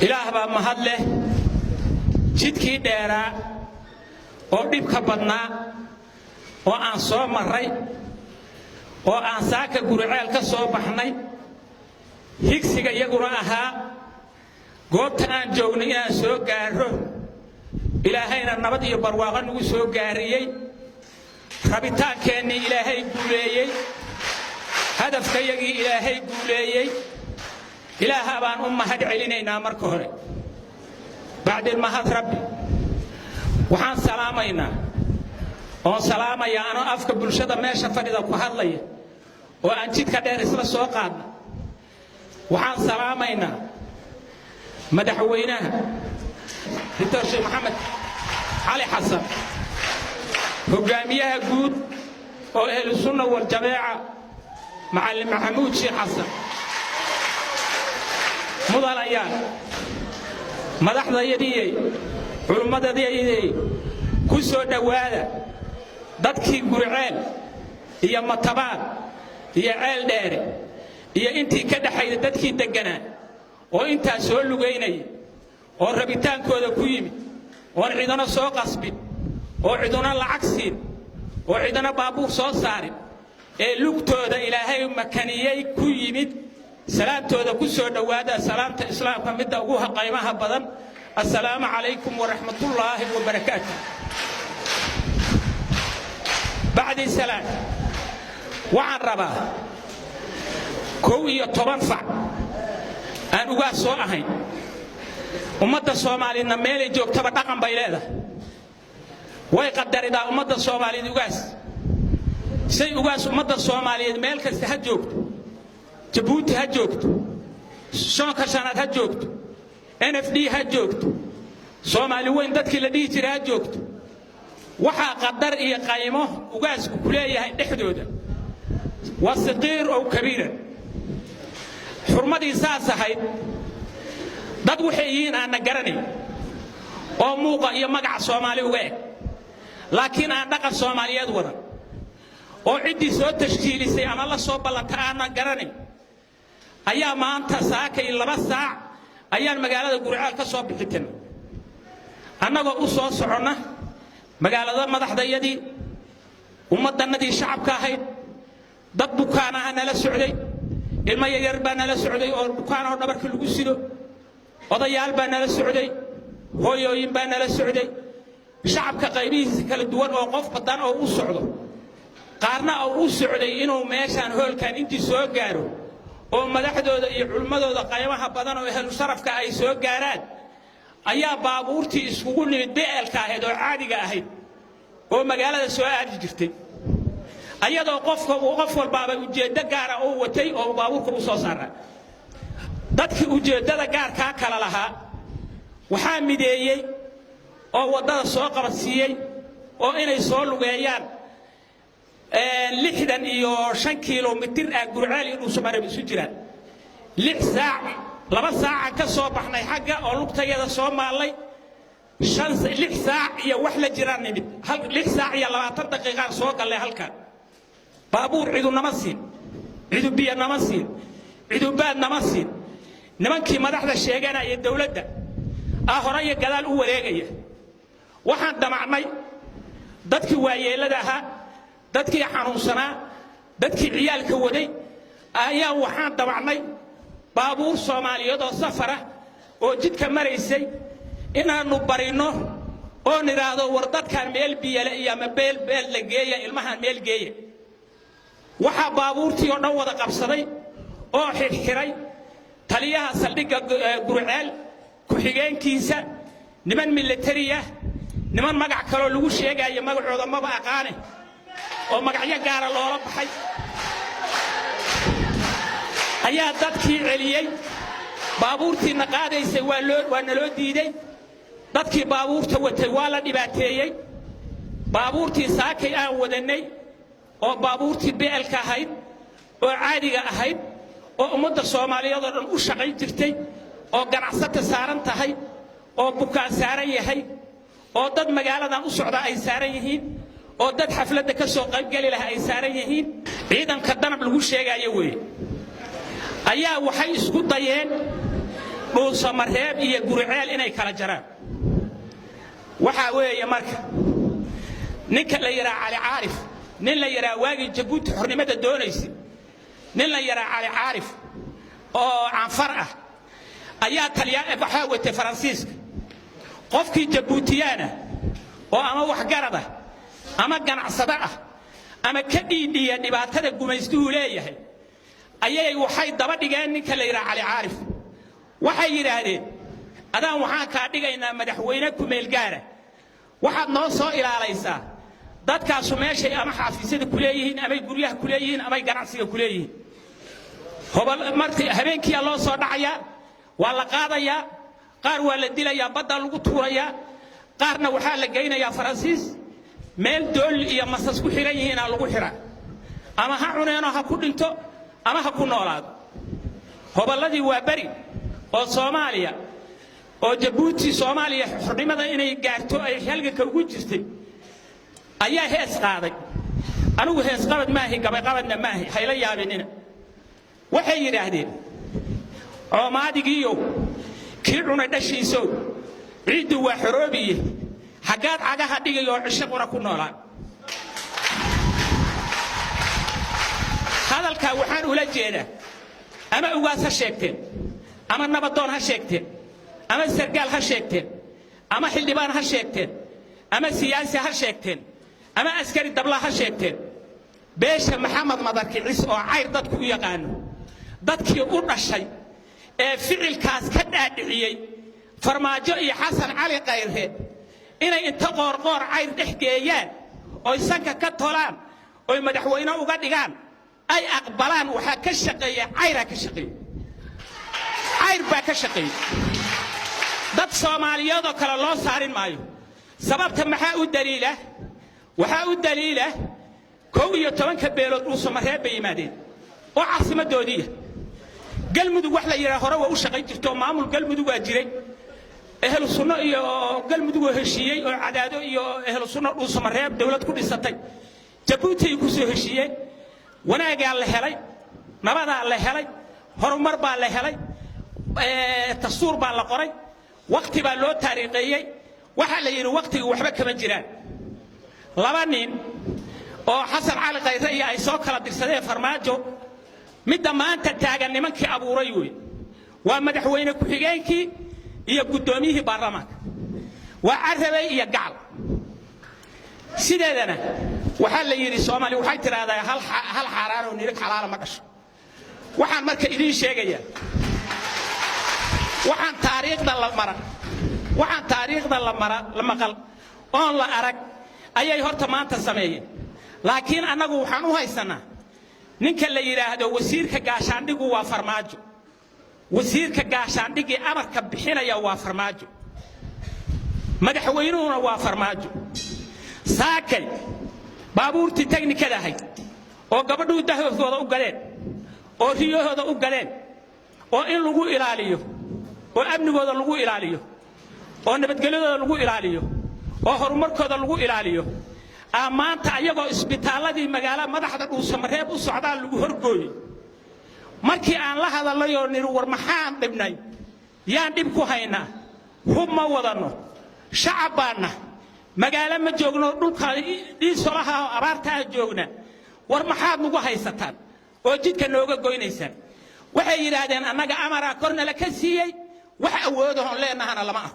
إله با مهدله جدكي ديرا oo dhibka badnaa oo aan soo maray oo aan saaka guriceel ka soo baxnay higsiga iyaguna ahaa goobta aan joognay inaan soo gaaro ilaahayna nabad iyo barwaaqo nagu soo gaariyay rabitaankeenni ilaahay guuleeyay hadafkayagii ilaahay guuleeyay ilaaha baan u mahad celinaynaa marka hore bacdil mahad rabbi waxaan salaamaynaa oo salaamaya anoo afka bulshada meesha fadhida ku hadlaya oo aan jidka dheer isla soo qaadna waxaan salaamaynaa madaxweynaha Dr. Sheikh Mohamed Ali Hassan hogaamiyaha guud oo Ahlus Sunnah wal Jamaaca Macallin Maxamuud Sheikh Hassan mudanayaan madaxdayadii culummadayadii ku soo dhawaada dadkii guriceel iyo matabaan iyo ceel dheere iyo intii ka dhaxayda dadkii deganaa oo inta soo lugeynay oo rabitaankooda ku yimid oo cidana soo qasbin oo cidana lacag siin oo cidana baabuur soo saarin ee lugtooda ilaahay makaniyay ku yimid salaantooda ku soo dhawaada salaanta islaamka midda ugu qiimaha badan السلام عليكم ورحمة الله وبركاته بعد السلام وعن ربا كوي يترنفع أن أقاس وأهين أمد الصومالي نميلي جوك تبا دقم بيلاده ويقدر إذا أمد الصومالي أقاس سي أقاس أمد الصومالي ميلك هجوكت جبوتي هجوكت شونك شانت هجوكت NFD هجوكت صومالي وين دتك الذي ترى هجوكت وحا قدر إيه قائمه وقاس كلية حدوده والصغير أو كبيرا حرمة إساسة هاي ضد وحيين أنا قرني أو موقع يمقع صومالي وقاك لكن أنا دقى صومالي أدورا أو عدي سو تشكيلي سي أنا الله صوب الله تعالى قرني أيام أنت ساكي إلا بس ساعة أيام مقالة قرعال كسوب بحكنا أنا وأصو صعنا مقالة مدح ضيدي ومدنا دي شعب كاهيد ضد بكانا أنا لسعودي ilma yar baa nala socday oo bukaan oo dhabarka lagu sido odayaal baa nala socday hooyooyin baa nala socday shacabka qaybihiisa kala duwan oo qof badan oo u socdo qaarna oo u socday inuu meeshan hoolkan intii soo gaaro oo madaxdooda iyo culmadooda qaybaha badan oo ahlu sharafka ay soo gaaraan ayaa baabuurtii iskugu nimid beelka ahayd oo caadiga ahayd oo magaalada soo aadi jirtay ayadoo qof walbaaba ujeeddo gaar ah oo watay oo baabuurka u soo saaray dadkii ujeeddada gaarka kala lahaa waxaa mideeyay oo wadada soo qabsiiyay oo inay soo lugeeyaan 65 kiiloomitir gurceel inuu Soomaaliya isu jiraan 6 saac 2 saac ka soo baxnay xagga oo lugtayada Soomaaliya 6 saac iyo wax la jiraan nimid 6 saac iyo 20 daqiiqo soo galay halkan baabuur ciidu namasiin ciidu biyo namasiin ciidu baad namasiin nimankii madaxda sheeganaya dawladda horaya gadaal u wareegaya waxaan damacnay dadkii waayeelada ahaa dadkii xanuunsanaa dadkii ciyaalka waday ayaa waxaan damacnay baabuur Soomaaliyeed oo safara oo jidka maraysay inaanu barino oo niraado war dadkan meel biyale iyo ama beel la geeya ilmahan meel geeya waxa baabuurtii oo dhan wada qabsaday oo xirxiray taliyaha saldhigga gurceel ku xigeenkiisa niman military ah niman magac kale oo lagu sheegayo magacooda ma aqaan oo magacyo gaar ah loola baxay ayaa dadkii celiyay baabuurtii naqaadaysay waa naloo diiday dadkii baabuurta watay waa la dhibaateeyay baabuurtii saakay aan wadanay oo baabuurtii beelka ahayd oo caadiga ahayd oo ummadda Soomaaliyeed oo dhan u shaqay jirtay oo ganacsata saaran tahay oo bukaan saaran yahay oo dad magaaladan u socda ay saaran yihiin oo dad xafladda ka soo qayb gali lahaa ay saaran yihiin ciidanka danab lagu sheegayo way ayaa waxay isku dayeen dhuusamareeb iyo guriceel inay kala jaraan waxa weeye marka ninka la yiraahdo cali caarif nin la yiraahdo waagi jabuuti xornimada doonaysi nin la yiraahdo cali caarif oo canfar ah ayaa taliyaan waxa wata faransiiska qofkii jabuutiyana oo ama wax garada ama ganacsada ah ama ka dhiidhiya dhibaatada gumaystuhu leeyahay ayay waxay daba dhigeen ninka la yiraahdo cali caarif waxay yiraahdeen adaan waxaan ka dhigaynaa madaxweyne ku meel gaara waxaad noo soo ilaalaysaa dadkaas meeshay ama xafiisyada ku leeyihiin ama guryaha ku leeyihiin ama ganacsiga ku leeyihiin hobal markii habeenkii loo soo dhacaya waa la qaadaya qaar waa la dilaya badda lagu tuuraya qaarna waxa la geynaya faransiis meel dool iyo masas ku xiran yihiin lagu xiraa ama ha cuneeno ha ku dhinto ama ha ku noolaado hobaladii waa bari oo Soomaaliya oo Jabuuti Soomaaliya xornimada inay gaarto ay halka ugu jirtay ayaa hees qaaday anigu hees qabad ma ahi qabadna ma ahi hayla yaabinina waxay yiraahdeen oo maadigiyo kii cunay dhashiiso ciidu waa xoroobiye hagaad cagaha dhigayo cisho qora ku noolaan hadalka waxaan ula jeedaa ama ugaas ha sheegteen ama nabadoon ha sheegteen ama sargaal ha sheegteen ama xildhibaan ha sheegteen ama siyaasi ha sheegteen ama askari dabla ha sheegteen beesha maxamed madarkicis oo cayr dadku u yaqaan dadkii u dhashay ee ficilkaas ka dhaadhiciyay farmaajo iyo xasan cali qayre inay inta qoorqoor cayr dhexgeeyaan oo sanka ka tolaan oo madaxweyne uga dhigaan ay aqbalaan waxa ka shaqeeya cayra ka shaqeeya cayr baa ka shaqeeya dad Soomaaliyeed oo kala loo saarin maayo sababta maxaa u daliila waxa u daliila 12 beelood uu Soomaaliyeed bay yimaadeen oo caasimadoodii galmudug wax la yiraahdo hore waa u shaqay jirto maamul galmudug waa jiray ehlu sunno iyo galmudug heshiiyay oo cadaado iyo ehlu sunno uu Soomaaliyeed dawlad ku dhisatay Jabuuti ku soo heshiiyay wanaaga la helay nabada la helay horumar baa la helay tasuur baa la qoray waqti baa loo taariikhiyay waxa la yiri waqtigu waxba kama jiraan laba nin oo xasan cali qayre iyo ay soo kala dirsadeen farmaajo mid maanta taagan nimankii abuuray way waa madaxweyne ku xigeenkii iyo gudoomiyihii baarlamaanka waa arabay iyo gacal sideedana waxa la yiri Soomaali waxay tiraahdaa hal xaraan oo nirig xalaal ma dhasho waxaan marka idin sheegaya waxaan taariikhda la maqal oo la arag ayay horta maanta sameeyeen laakiin anagu waxaan u haysanaa ninka la yiraahdo wasiirka gaashaandhigu waa farmaajo wasiirka gaashaandhigi amarka bixinaya waa farmaajo madaxweynuhuna waa farmaajo saakay baabuurtii teknikada ahayd oo gabadhu dahooda u galeen oo riyahooda u galeen oo in lagu ilaaliyo oo amnigooda lagu ilaaliyo oo nabadgelyadooda lagu ilaaliyo oo horumarkooda lagu ilaaliyo amaanta ayagoo isbitaaladii magaalada madaxda Dhuusamareeb u socdaan lagu horgooyay markii aan la hadalay oo nir war maxaan dhibnay yaan dhib ku haynaa huma wadano shacabana magaala ma joogno dhulka dhiisolaha abaarta joogna war maxaad nagu haysataan oo jidka nooga goynaysaan waxay yiraahdeen annaga amara korna la ka siiyay wax awoodo leenahana lama